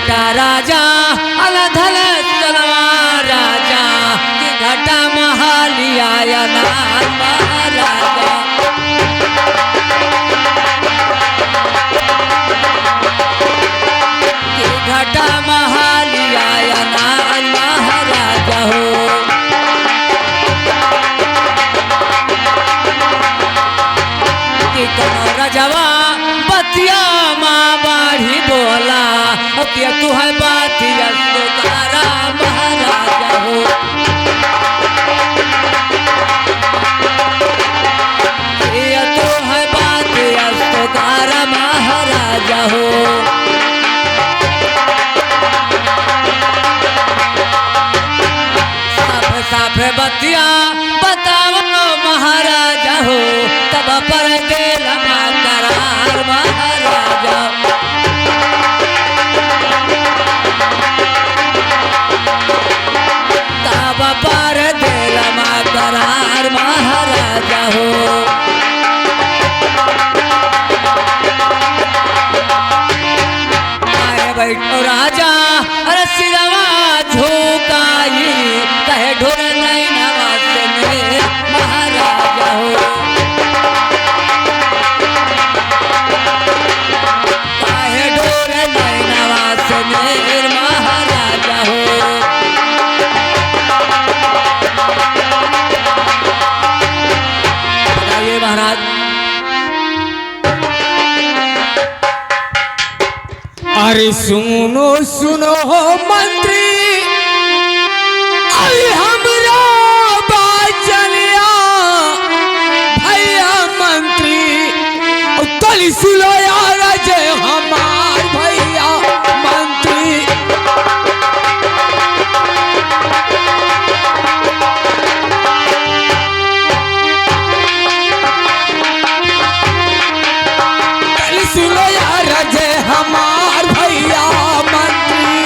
घटा राजा अनधन राजा की घटा महालिया महाराजा की घटा महालिया महाराजा हो रजवा बतिया माँ बाढ़ी बोला क्या तू है बातिया सुतारा महाराजा हो क्या तू है बातिया सुतारा महाराजा हो साफ साफ बतिया बताओ महाराजा हो तब पर दिल करार महाराजा तब पर दिल करार महाराजा हो आए बैठो राजा अरे सिरवा झोंकाई कहे ढोल नहीं नवाज में महाराजा हो महाराजा हो बताइए महाराज अरे सुनो सुनो मंत्री अरे हमरा बाचलिया भैया मंत्री तली सुनो यार जय हमार भैया मंत्री तली सुनो यार जय हमार भैया मंत्री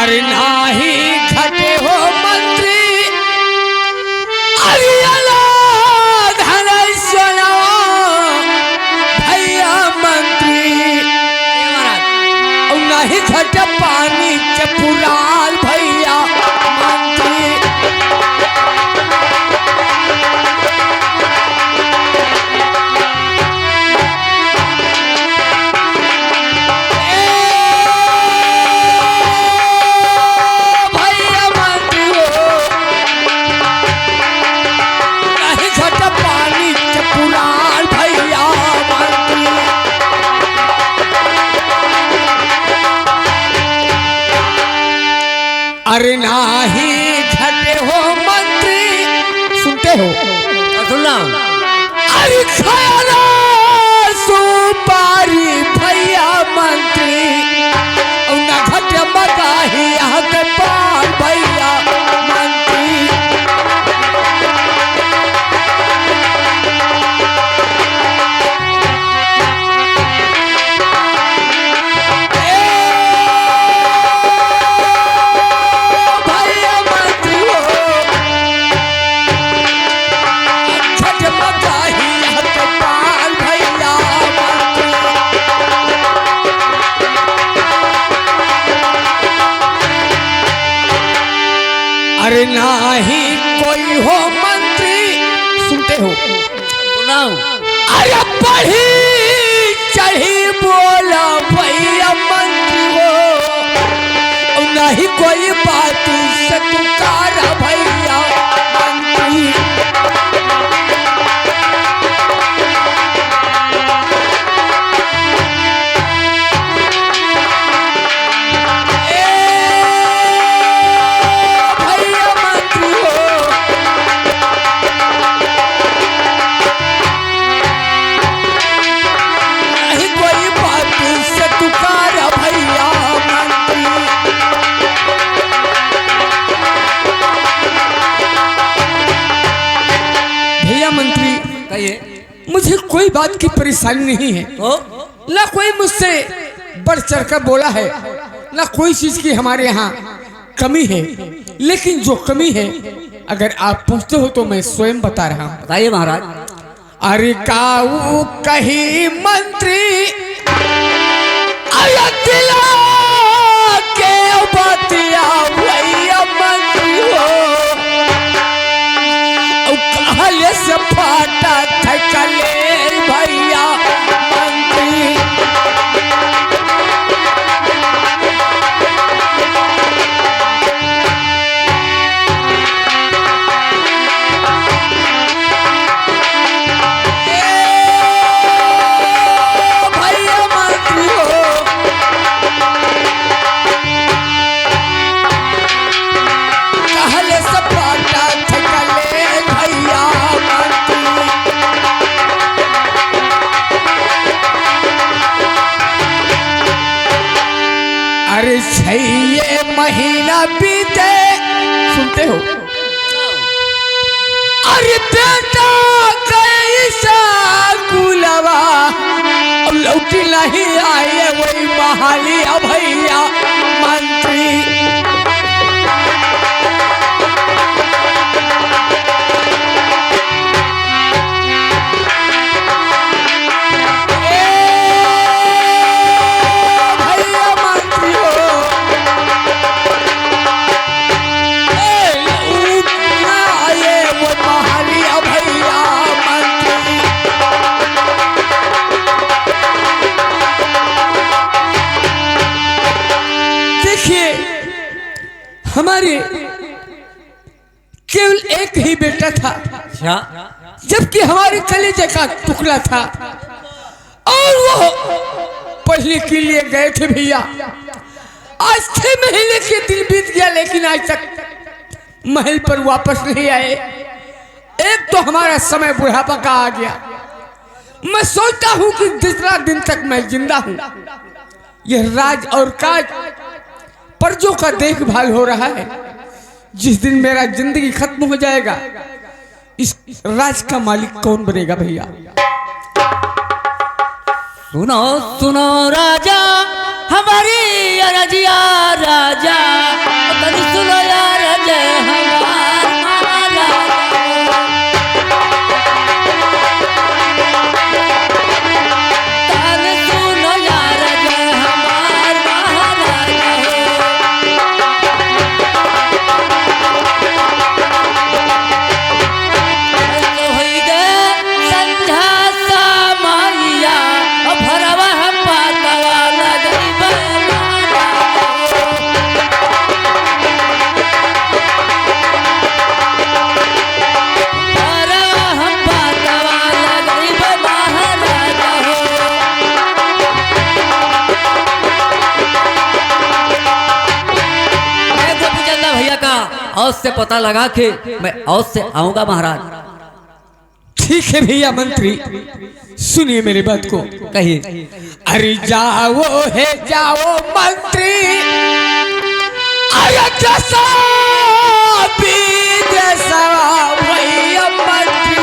अरे नाही घटे हो मंत्री नहीं घट पानी के पुराल भैया मंत्री भैया मंत्री हो नहीं घट पानी के पुराल भैया मंत्री अरे नाही घटे हो मंत्री सुनते हो सुनना अरे खाना सुपारी भैया मंत्री ना घट मगाही यहाँ के पार भैया मंत्री अरे नाही कोई हो मंत्री सुनते हो सुनाओ अरे पढ़ी चढ़ी बोला भैया मंत्री हो नहीं कोई बात से तुकारा भैया मंत्री मुझे कोई बात की परेशानी नहीं है ना कोई मुझसे बढ़ चढ़ कर बोला है ना कोई चीज की हमारे यहाँ कमी है, लेकिन जो कमी है अगर आप पूछते हो तो मैं स्वयं बता रहा हूँ। बताइए महाराज। अरे काऊ कही मंत्री अयोध्या के बतिया भैया मंत्री हो कहले से फाटा थकले भैया मंत्री। अरे 6 महीना बीते, सुनते हो? अरे बेटा कैसा कुलवा अब लौटी नहीं आए वही बहाली भैया मंत्री। हमारे केवल एक ही बेटा था, जबकि हमारे कलेजे का टुकड़ा था और वो पढ़ने के लिए गए थे भैया। आज 6 महीने के दिन बीत गया लेकिन आज तक महल पर वापस नहीं आए। एक तो हमारा समय बुढ़ापा का आ गया। मैं सोचता हूँ कि जितना दिन तक मैं जिंदा हूँ यह राज और काज प्रजों का देखभाल हो रहा है। जिस दिन मेरा जिंदगी खत्म हो जाएगा इस राज का मालिक कौन बनेगा भैया? सुनो सुनो राजा हमारी अरजिया राजा, सुनो यार जय हमारा सुनो यार जय औस से पता लगा के मैं औस से आऊंगा महाराज। ठीक है भैया मंत्री, सुनिए मेरी बात को। कहिए। अरे जाओ है जाओ मंत्री, भैया मंत्री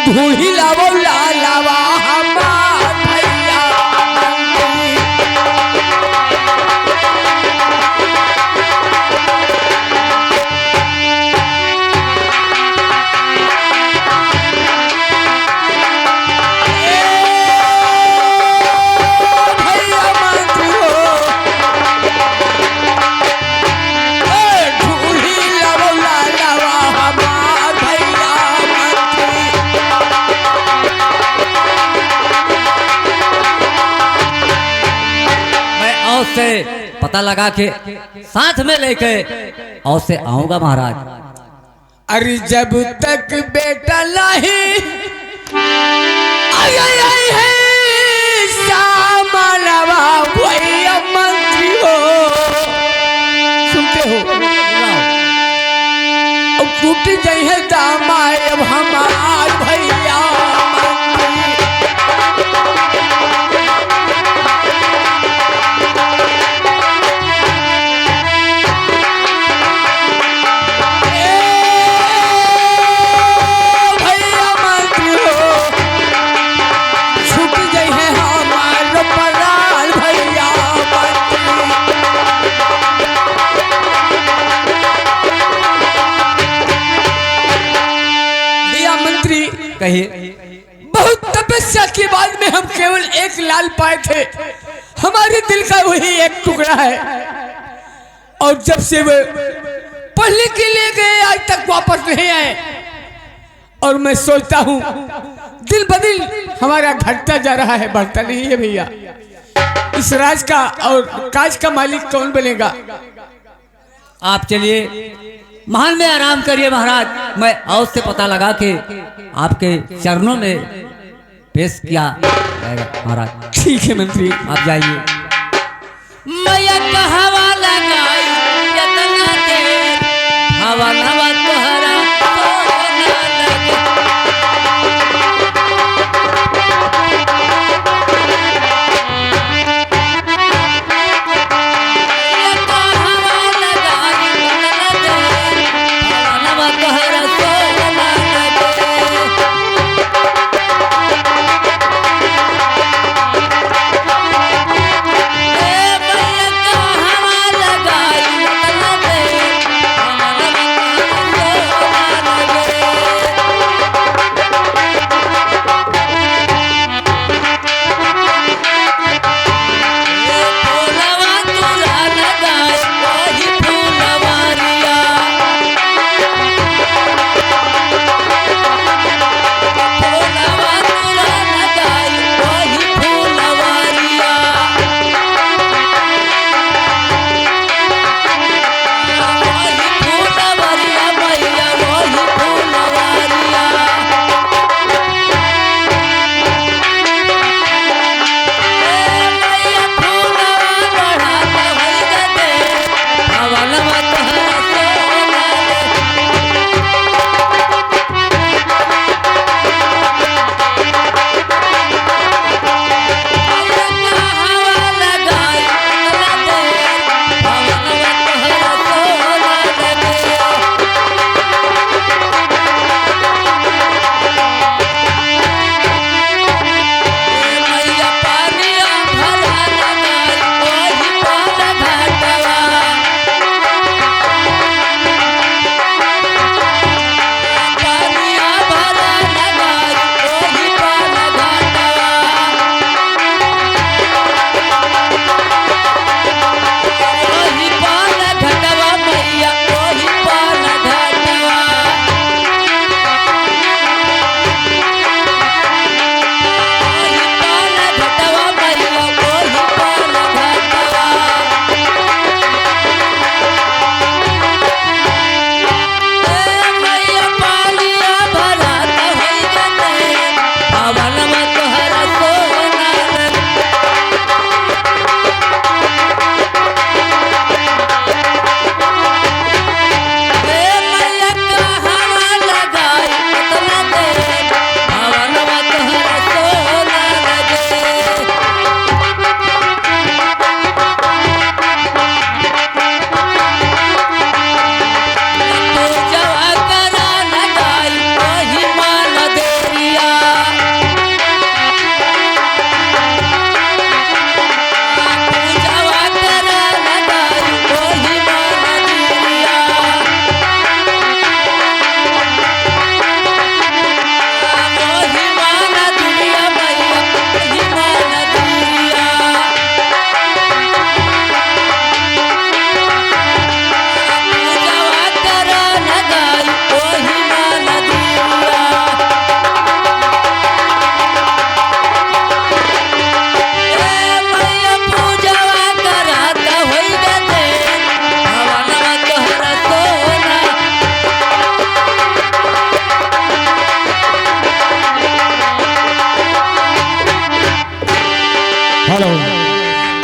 भूही लावो लावा हमार भैया मंत्री। से पता लगा के साथ में लेके और से आऊंगा महाराज। अरे जब तक बेटा नहीं आई है सामनवा भैया मंत्री हो, सुनते हो? अब टूट जाए है दामाए अब हमार भैया मंत्री। कहिए। बहुत तपस्या के बाद में हम केवल एक लाल पाए थे, हमारे दिल का वही एक टुकड़ा है, और जब से वे पढ़ने के लिए गए आज तक वापस नहीं आए। और मैं सोचता हूँ दिल बदिल हमारा घटता जा रहा है, बढ़ता नहीं है भैया। इस राज का और काज का मालिक कौन बनेगा? आप चलिए महल में आराम करिए महाराज, मैं और से पता लगा के आपके चरणों में पेश किया जाएगा महाराज। ठीक है मंत्री, आप जाइए। मैया का हवा लगाई यतना देर, हवा नवा तोहरा सोना लगे। मैया का हवा लगाई यतना देर, हवा नवा तोहरा सोना लगे।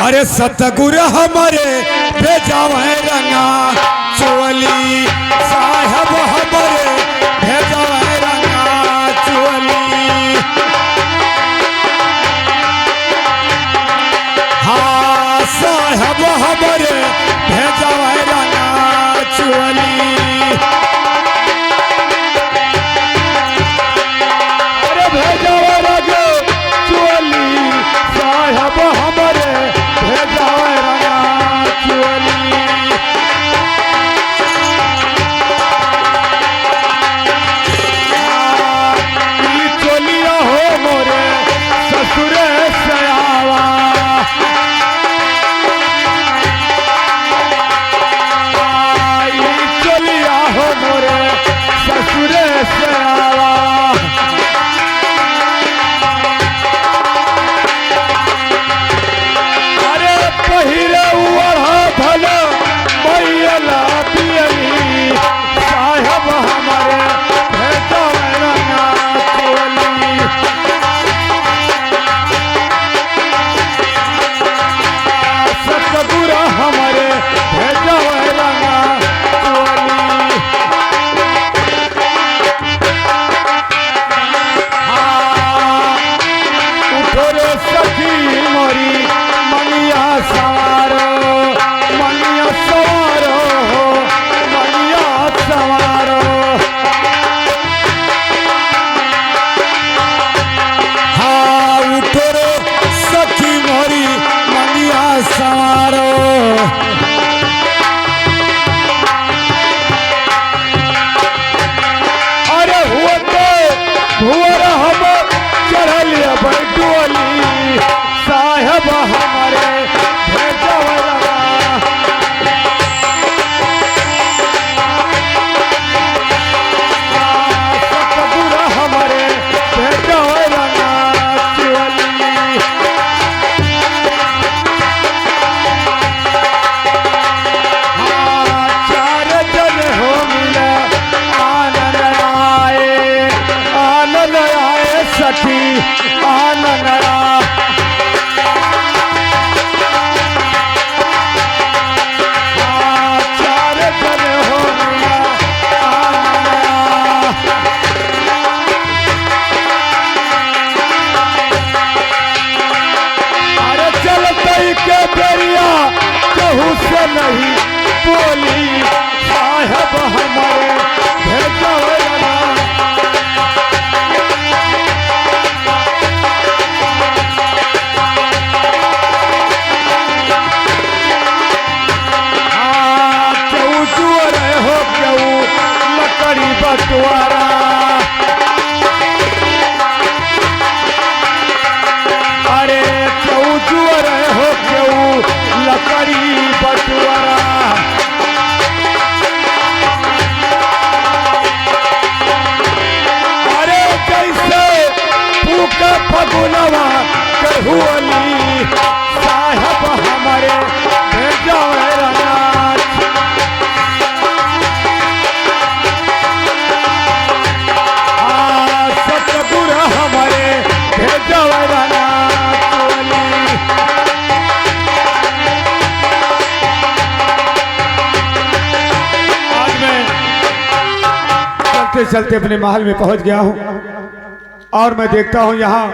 अरे सतगुरु हमारे भेजावे रंगा चोली साहब हमारे भेजावे रंगा चोली। हाँ साहब हमारे भेजावे रंगा चोली। अरे भेजावे रंगा चोली साहब हमारे भेजावे रंगा चोली। संवारो अरे हुए भुवर हम चढ़ल बैठोली साहेब हमारे भेजवरा सतगुर हमारे भेजवरा चुअली चार जन हो मिले आनंद आए सखी आनंद चार जन हो मिले आनंद अरे चलते के बेरिया कहू से नहीं बोली साहेब हमारे भेजवरा क्यों चुअर हो क्यों लकड़ी बटवारा अरे क्यों चुअर हो क्यों लकड़ी बटवारा अरे कैसे फूका फगुनवा कहुअली साहब हमारे भेजवरा सतगुर हमारे भेजवरा चुअली आज मैं चलते चलते अपने महल में पहुंच गया हूं और मैं देखता हूं यहाँ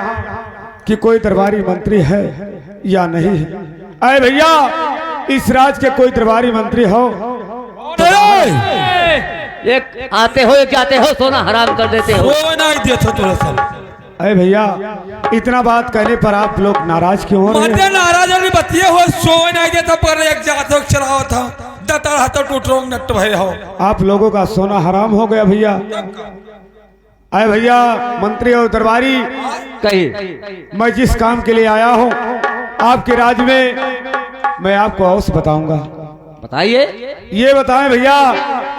कि कोई दरबारी मंत्री है या नहीं है। अरे भैया इस राज के कोई दरबारी मंत्री हो एक आते हो एक जाते हो, सोना हराम कर देते हो। वो नहीं देता थोड़ा सा अरे भैया इतना बात कहने पर आप लोग नाराज क्यों हो रहे मध्य हैं? नाराज नहीं बतिए हो सो नहीं देता पर एक जातक चलावा था दता हाथ टूट रोंग नट भय हो आप लोगों का सोना हराम हो गया भैया। अरे भैया मंत्री और दरबारी कहिए। मैं जिस काम के लिए आया हूँ आपके राज्य में मैं आपको अवश्य बताऊंगा। बताइए। ये बताएं भैया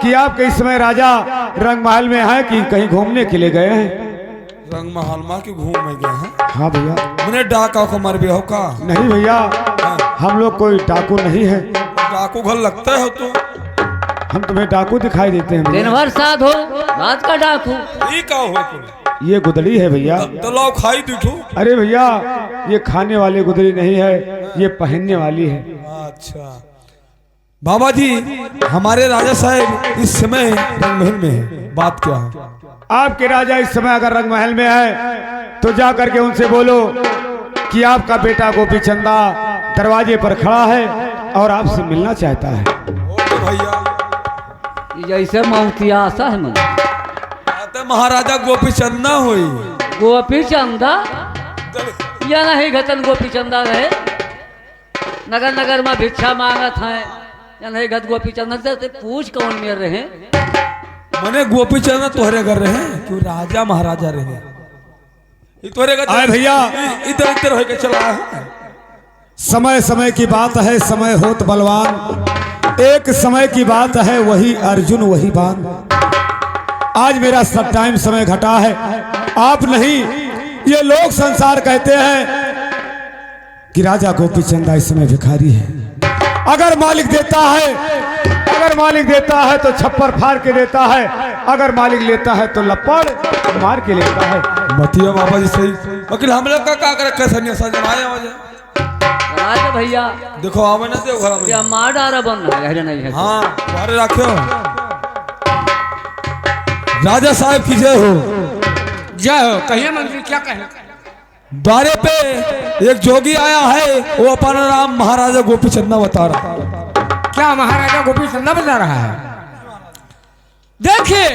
कि आप इस समय राजा रंग महल में हैं कि कहीं घूमने के लिए गए हैं? रंग महल माँ के घूम में गए हैं। हाँ भैया। मैंने डाका को मर भी हो का नहीं भैया हम लोग कोई डाकू नहीं है। डाकू घर लगता है तो हम तुम्हें डाकू दिखाई देते हैं भैया। दिन भर साध हो रात का डाकू। ये का हो तुम ये गुदड़ी है भैया। तो लाओ खाई दिखो। अरे भैया ये खाने वाली गुदड़ी नहीं है, ये पहनने वाली है। अच्छा बाबा जी हमारे राजा साहब इस समय रंग महल में है, बात क्या है? आपके राजा इस समय अगर रंग महल में है तो जा करके उनसे बोलो कि आपका बेटा गोपी चंदा दरवाजे पर खड़ा है और आपसे मिलना चाहता है। ओके भैया ये जैसे मौतिया आशा है मन। आते महाराजा गोपी चंदा हुई गोपी चंदा या नहीं घतन गोपी चंदा रहे नगर नगर में भिक्षा मांगत है या नहीं घत गोपी चंदा से पूछ कौन में रहे। मने गोपी चंदा तोहरे घर रहे क्यों राजा महाराजा रहे तोहरे घर आए भैया इधर इधर होके चला है। समय समय की बात है, समय होत बलवान। एक समय की बात है वही अर्जुन वही बान। आज मेरा सब टाइम समय घटा है, आप नहीं ये लोग संसार कहते हैं कि राजा गोपी चंदा इस समय भिखारी है। अगर मालिक देता है तो छप्पर फाड़ के देता है, अगर मालिक लेता है तो लपड़ मार के लेता है। बतिया बाबा जी सही वकील हम लोग का कर कैसे नहीं जमाया वजह राजा भैया देखो आवे ना दे घर क्या में मार डारा बन रहा है नहीं है। हां बारे रखो राजा साहब की जय हो। जय हो। कहिए मंत्री क्या कहें? द्वारे पे एक जोगी आया है, वो अपना नाम महाराजा गोपी चंदा बता रहा है। क्या महाराजा गोपी चंदा बता रहा है? देखिए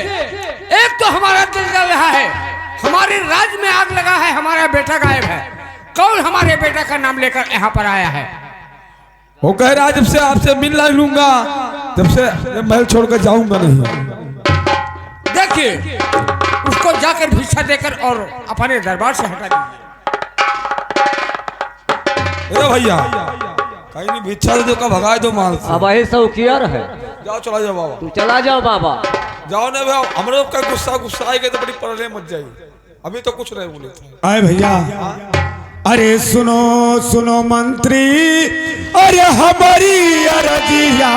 एक तो हमारा दिल जल रहा है, हमारे राज्य में आग लगा है, हमारा बेटा गायब है। कौन हमारे बेटा का नाम लेकर यहाँ पर आया है? वो कह रहा है जब से आपसे मिल नहीं लूंगा तब से महल छोड़कर जाऊंगा नहीं। देखिए उसको जाकर भिक्षा देकर और अपने दरबार से हटा दीजिए। अरे भैया कहीं नहीं भिक्षा दे दो का भगाए दो माल से। अब वही सौकियर है। जाओ चला जाओ बाबा। तू चला जाओ बाबा। जाओ ना भैया हमरे का गुस्सा आएगा तो बड़ी परेशानी मच जाएगी। अभी तो कुछ नहीं बोले थे। आए भैया, अरे सुनो सुनो मंत्री, अरे हमारी अरजिया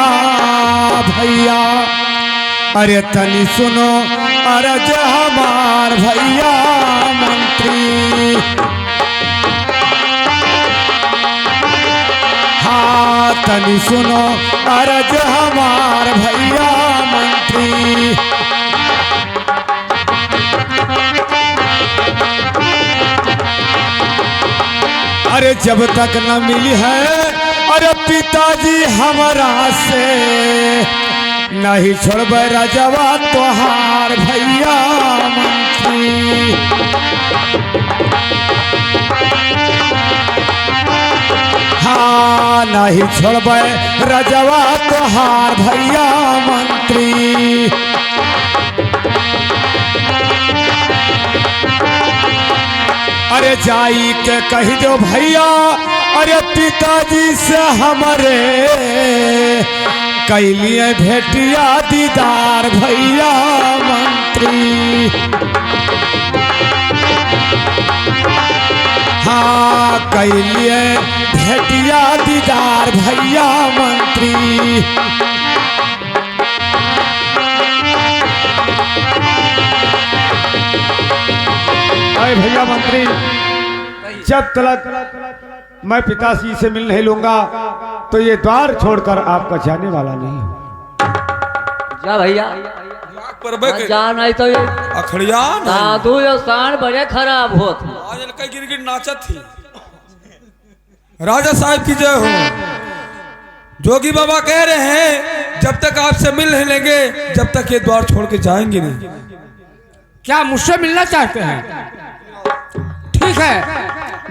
भैया, अरे तनी सुनो अरज हमार भैया मंत्री। हाँ तनी सुनो अरज हमार भैया मंत्री। अरे जब तक न मिली है अरे पिताजी हमारा से, नहीं छोड़ब राजवा तोहार भैया मंत्री। हाँ नहीं छोड़ब राजवा तोहार भैया मंत्री। अरे जाई के कही दो भैया, अरे पिताजी से हमारे कैलिए भेटिया दीदार भैया मंत्री। हाँ कैलिए भेटिया दीदार भैया मंत्री। अरे भैया मंत्री, जब तक मैं पिताजी से मिल नहीं लूंगा तो ये द्वार छोड़कर आपका जाने वाला नहीं। जा भैया जा, नहीं तो ये अखड़िया साधु जो शान बड़े खराब होत। आज कई गिर गिर नाचत थी। राजा साहब की जय हो। जोगी बाबा कह रहे हैं जब तक आपसे मिल नहीं लेंगे जब तक ये द्वार छोड़ के जाएंगे नहीं। क्या मुझसे मिलना चाहते हैं? ठीक है,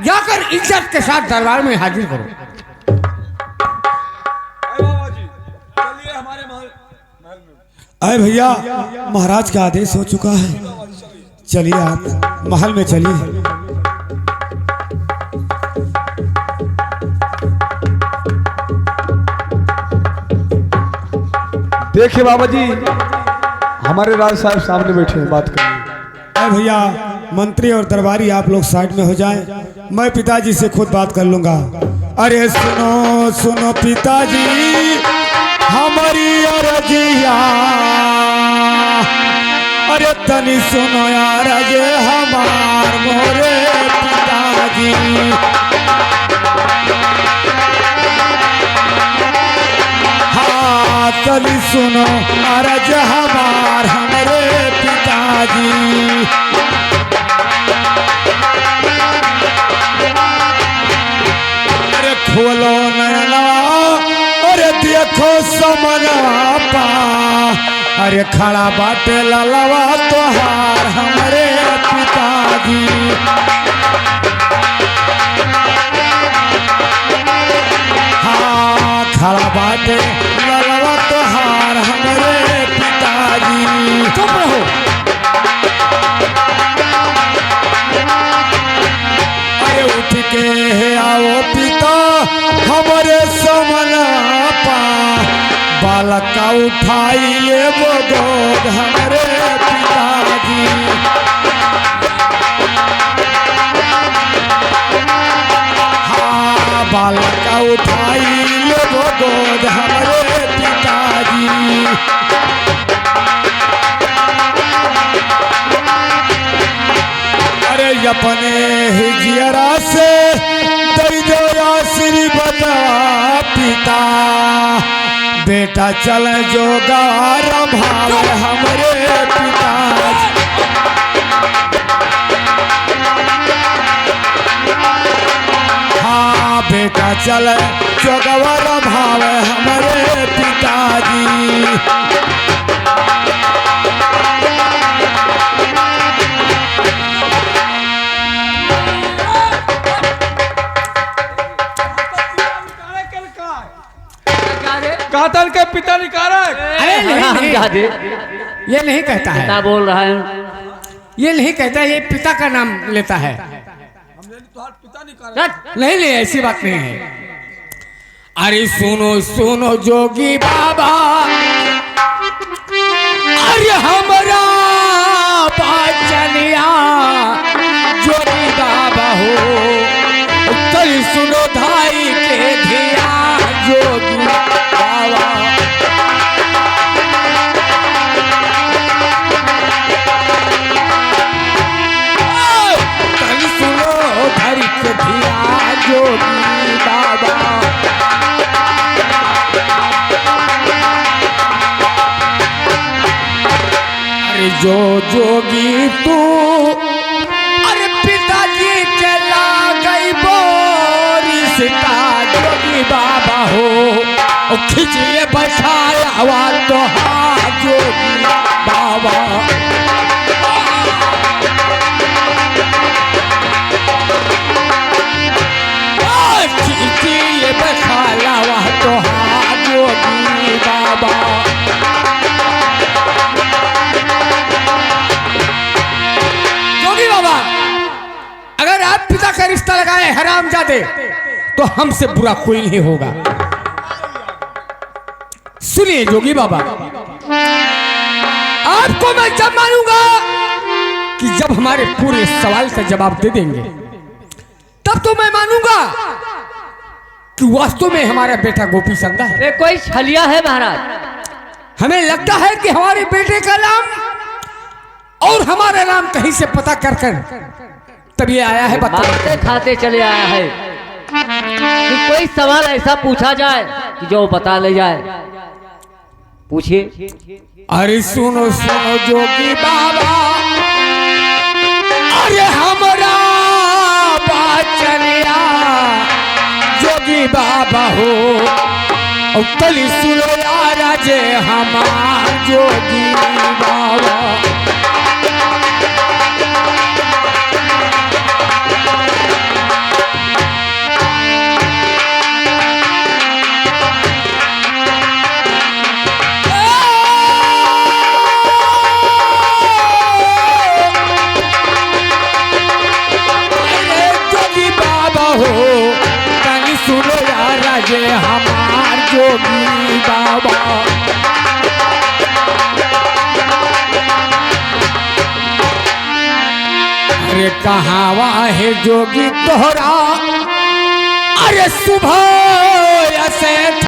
जाकर इज्जत के साथ दरबार में हाजिर करो। अरे भैया महाराज का आदेश हो चुका है, चलिए आप महल में चलिए। देखिए बाबा जी हमारे राज साहब सामने बैठे हैं, बात करेंगे। अरे भैया मंत्री और दरबारी आप लोग साइड में हो जाएं, मैं पिताजी से खुद बात कर लूंगा। अरे सुनो सुनो पिताजी हमारी अरजिया, अरे तनी सुनो यार जे हमार मोरे पिताजी। हाँ तनी सुनो अरज हमार हमारे पिताजी। अरे खोलो नैना अरे देखो समनवा पा, अरे खड़ा बाटे ललवा तोहार हमारे पिताजी। हाँ खड़ा बाटे ललवा तोहार हमारे पिताजी। चुप रहो। अरे उठ के आओ पिता हमारे समना पा, बालक का उठाइए वो गोद हमारे पिताजी। हाँ बालक का उठाइए वो गोद हमारे पिताजी। अरे अपने हिजियरा से दई दो आश्री बता पिता, बेटा चल जो गारा भाव हमारे पिताजी। हाँ बेटा चल जो गवारा भाव हमारे पिताजी। क्या रे? कातल के पिता निकारा है। अरे नहीं, जादे ये नहीं कहता क्या है, बोल रहा है? ये नहीं कहता, ये पिता का नाम लेता है। पिता निकारा नहीं नहीं, ऐसी बात नहीं है। अरे सुनो सुनो जोगी बाबा, अरे हमारा बाचनिया जोगी बाबा हो, चल सुनो धाई के धिया जोगी बाबा। चल सुनो धाई के धिया जोगी बाबा। अरे जो जोगी तू अरे पिताजी के ला गई बोरी सीता जोगी बाबा हो, खिंचिए बैठाया हुआ तो हाँ जोगी बाबा। खिंचिए बैठाया हुआ तो हाँ जोगी बाबा। जोगी बाबा, अगर आप पिता का रिश्ता लगाए हरामजादे, तो हमसे बुरा कोई नहीं होगा। सुनिए जोगी बाबा, आपको मैं जब मानूंगा कि जब हमारे पूरे सवाल का जवाब दे देंगे, तब तो मैं मानूंगा कि वास्तव में हमारा बेटा गोपी संगा है। ये कोई छलिया है महाराज। हमें लगता है कि हमारे बेटे का नाम और हमारा नाम कहीं से पता कर तब ये आया है। मारते खाते चले आया है कि कोई सवाल ऐसा पूछा जाए कि जो बता ले जाए। पूछिए। अरे सुनो सुनो जोगी बाबा, अरे हमारा बाचनिया जोगी बाबा हो, और तली सुनो यारा जे हमार जोगी बाबा। सुनो यार जे हमार जोगी बाबा। अरे कहावा है जोगी तोहरा, अरे सुबह से